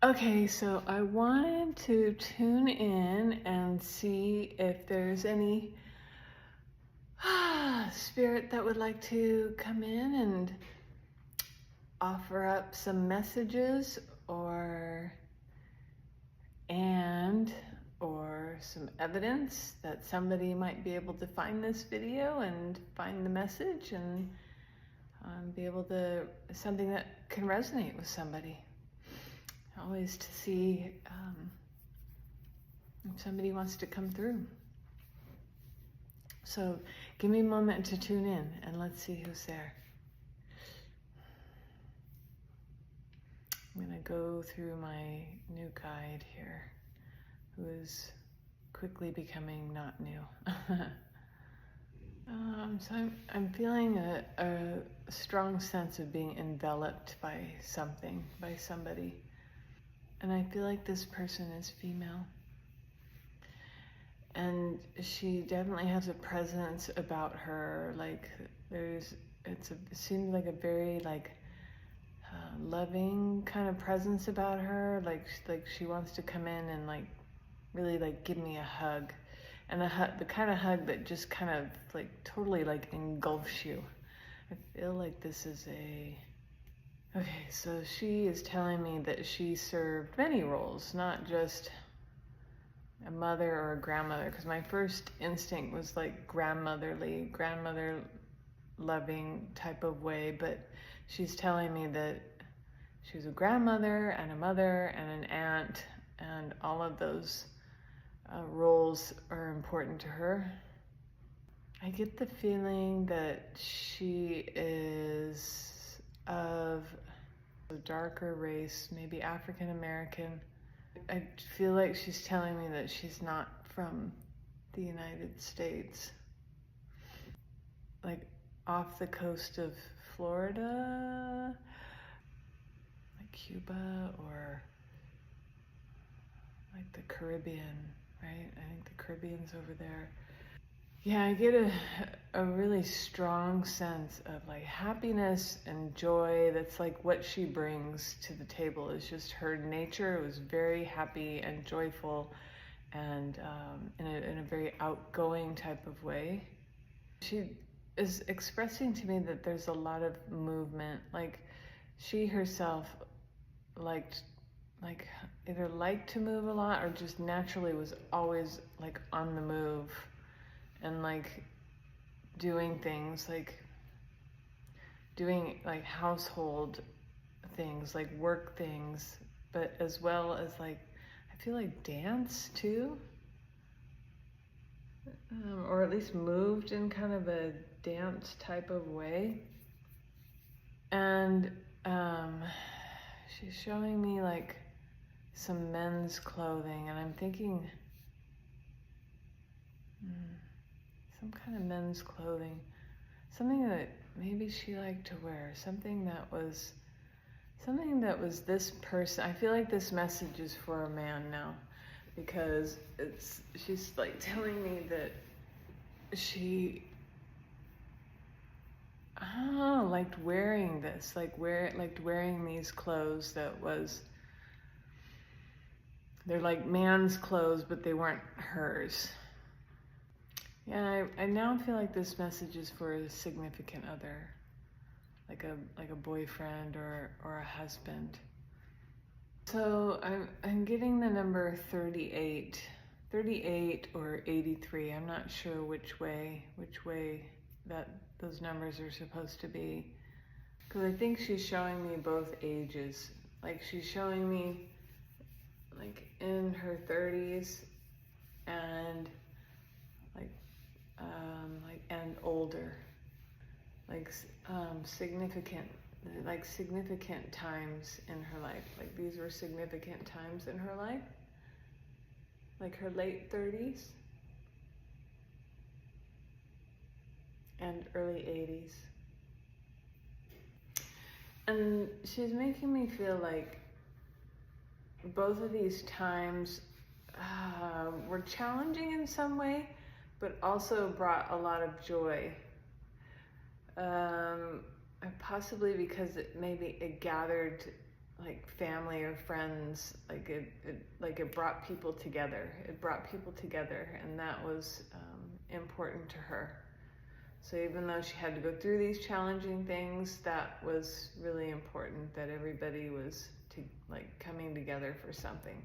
Okay, so I wanted to tune in and see if there's any spirit that would like to come in and offer up some messages or or some evidence that somebody might be able to find this video and find the message and be able to, something that can resonate with somebody. Always to see if somebody wants to come through. So give me a moment to tune in and let's see who's there. I'm going to go through my new guide here, who is quickly becoming not new. So I'm feeling a strong sense of being enveloped by something, by somebody. And I feel like this person is female. And she definitely has a presence about her. Like it seems like a very loving kind of presence about her. Like she wants to come in and really give me a hug. And the kind of hug that just kind of totally engulfs you. I feel like this is okay, so she is telling me that she served many roles, not just a mother or a grandmother, because my first instinct was grandmother loving type of way, but she's telling me that she was a grandmother and a mother and an aunt, and all of those roles are important to her. I get the feeling that she is of a darker race, maybe African American. I feel like she's telling me that she's not from the United States. Like off the coast of Florida, like Cuba, or like the Caribbean, right? I think the Caribbean's over there. Yeah, I get a really strong sense of happiness and joy. That's what she brings to the table. Is just her nature. It was very happy and joyful, and in a very outgoing type of way. She is expressing to me that there's a lot of movement. She herself either liked to move a lot or just naturally was always on the move. And doing things, doing household things, work things, but as well as I feel dance too, or at least moved in kind of a dance type of way. And she's showing me some men's clothing, and I'm thinking some kind of men's clothing, something that maybe she liked to wear, something that was this person. I feel like this message is for a man now, because she's telling me that she liked wearing this, liked wearing these clothes they're like man's clothes, but they weren't hers. Yeah, I now feel like this message is for a significant other, like a boyfriend or a husband. So I'm getting the number 38 or 83. I'm not sure which way that those numbers are supposed to be, because I think she's showing me both ages. She's showing me in her 30s and and older, significant times in her life. These were significant times in her life, her late 30s and early 80s. And she's making me feel like both of these times were challenging in some way, but also brought a lot of joy. Possibly because it gathered like family or friends. Like it brought people together. It brought people together, and that was important to her. So even though she had to go through these challenging things, that was really important, that everybody was coming together for something.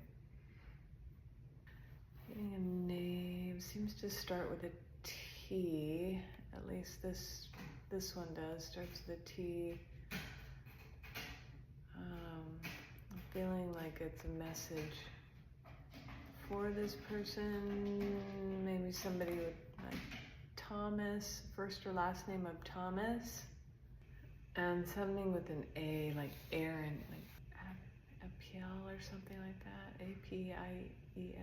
Getting a name seems to start with a T. At least this one does. Starts with a T. I'm feeling like it's a message for this person. Maybe somebody with like Thomas, first or last name of Thomas, and something with an A, like Aaron, like Apiel or something like that. Apiel.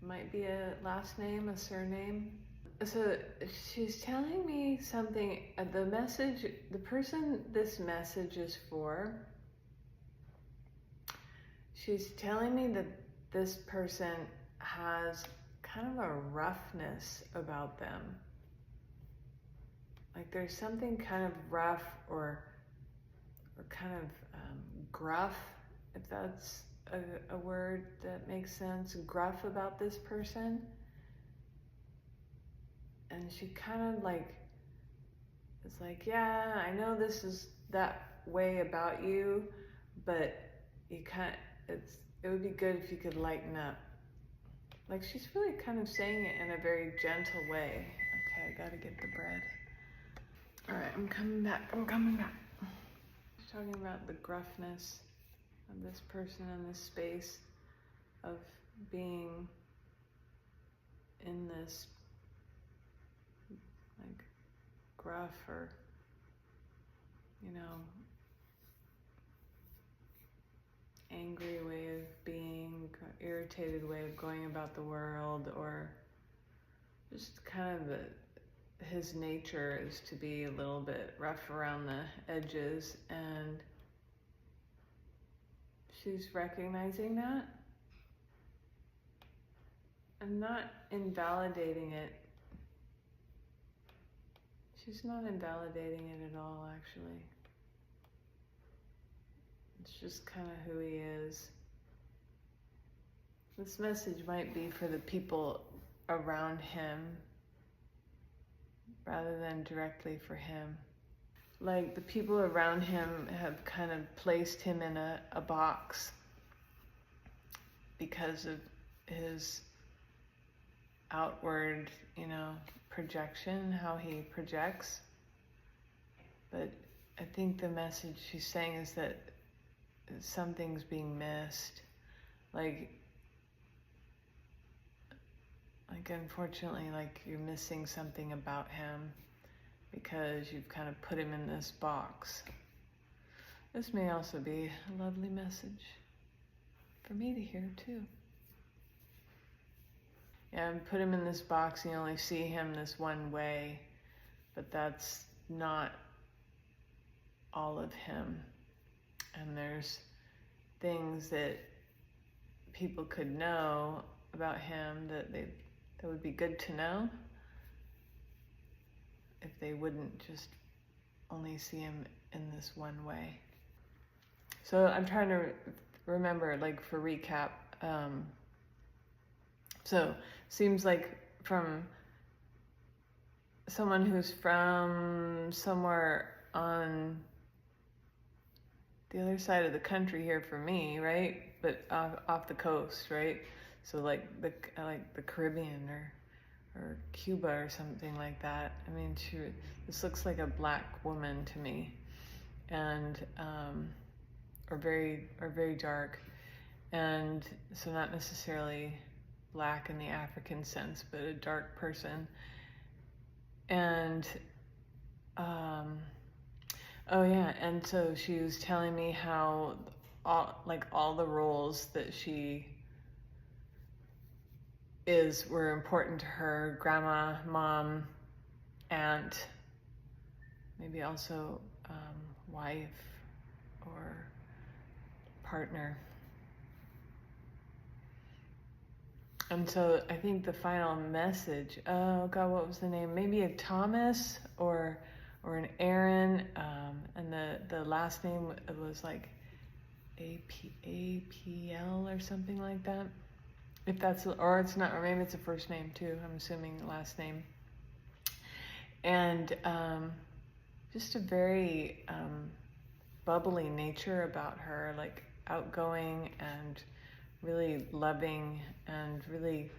Might be a last name, a surname. So she's telling me something. The message, the person this message is for, she's telling me that this person has kind of a roughness about them. Like there's something kind of rough or kind of gruff, if that's a word that makes sense, gruff about this person. And she kind of like, it's like, yeah, I know this is that way about you, but it would be good if you could lighten up. Like she's really kind of saying it in a very gentle way. Okay, I gotta get the bread. All right, I'm coming back. She's talking about the gruffness of this person in this space of being in this like gruff or, angry way of being, irritated way of going about the world, or just kind of his nature is to be a little bit rough around the edges, and she's recognizing that and not invalidating it. She's not invalidating it at all, actually. It's just kind of who he is. This message might be for the people around him rather than directly for him. Like the people around him have kind of placed him in a box because of his outward, projection, how he projects. But I think the message she's saying is that something's being missed. Like unfortunately, like you're missing something about him because you've kind of put him in this box. This may also be a lovely message for me to hear too. Yeah, and put him in this box and you only see him this one way, but that's not all of him. And there's things that people could know about him that would be good to know if they wouldn't just only see him in this one way. So I'm trying to remember, like for recap, so seems like from someone who's from somewhere on the other side of the country here for me, right? But off the coast, right? So like the Caribbean or Cuba or something like that. I mean, this looks like a black woman to me, and or very dark, and so not necessarily black in the African sense, but a dark person. And oh yeah, and so she was telling me how all the roles that she were important to her: grandma, mom, aunt, maybe also wife or partner. And so I think the final message, oh God, what was the name? Maybe a Thomas or or an Aaron, and the last name was like APL or something like that. If that's, or it's not, or maybe it's a first name too. I'm assuming last name. And just a very bubbly nature about her, like outgoing and really loving and really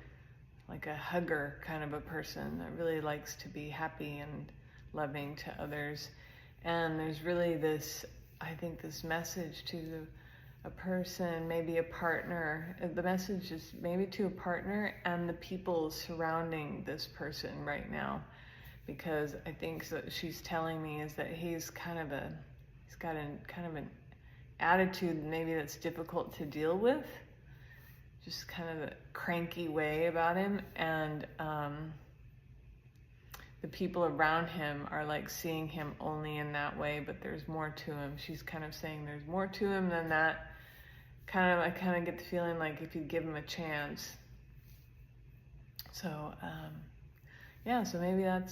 like a hugger kind of a person that really likes to be happy and loving to others. And there's really this, I think, this message to a person, maybe a partner. The message is maybe to a partner and the people surrounding this person right now. Because I think so, she's telling me is that he's got an an attitude maybe that's difficult to deal with, just kind of a cranky way about him, and the people around him are like seeing him only in that way, but there's more to him. She's kind of saying there's more to him than that. I kind of get the feeling like if you give him a chance. So yeah, so maybe that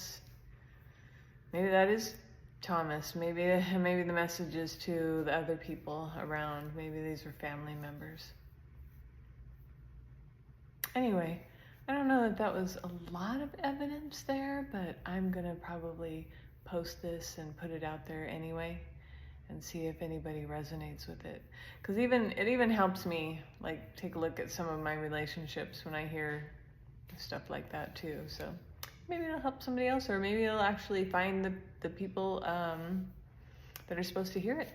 is Thomas. Maybe the message is to the other people around. Maybe these are family members. Anyway, I don't know that was a lot of evidence there, but I'm gonna probably post this and put it out there anyway and see if anybody resonates with it. Because it even helps me like take a look at some of my relationships when I hear stuff like that too. So maybe it'll help somebody else, or maybe it'll actually find the people that are supposed to hear it.